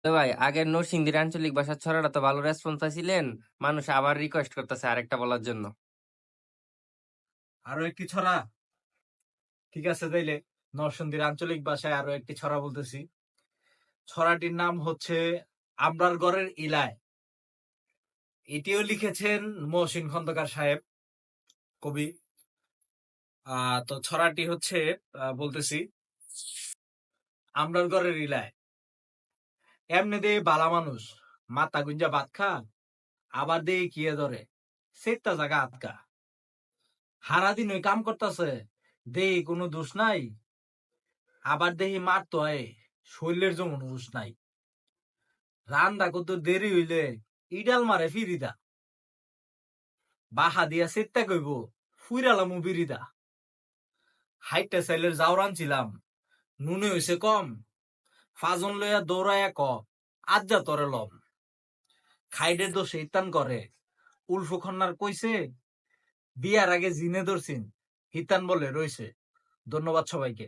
তো ভাই আগের নরসিংদীর আঞ্চলিক ভাষার ছড়াটা তো ভালো রেসপন্স পাইছিলেন। মানুষ আবার রিকোয়েস্ট করতেছে আরেকটা বলার জন্য। আরো একটি ছড়া। ঠিক আছে, তাইলে নরসিংদীর আঞ্চলিক ভাষায় আরো একটি ছড়া বলতেছি। ছড়াটির নাম হচ্ছে আমরার ঘরের ইলায়। এটিও লিখেছেন মহসিন খন্দকার সাহেব, কবি। তো ছড়াটি হচ্ছে, বলতেছি। আমরার ঘরের ইলায় এমনি দে বালা মানুষ, মাথা গুঞ্জা ভাত খা, আবার দে কিয়ে ধরে সেটা জায়গা আটকা। সারাদিন ওই কাম করতেছে, দেহি কোনো দোষ নাই, আবার দেহি মার তো শরীরের যেমন হুশ নাই। রান্দা কত দেরি হইলে ইডাল মারে ফিরিদা, বাহা দিয়া চেত্তা কইব ফুইরালামু বিরিদা। হাইটটা সাইলের জাউরান ছিলাম, নুনে হইছে কম, ফাজন লইয়া দৌড়াইয়া ক আজ্জা তরে লম। খাইডের দোষে ইতান করে, উলফু খন্নার কইছে, বিয়ার আগে জিনে ধরছিন, হিতান বলে রইছে। ধন্যবাদ সবাইকে।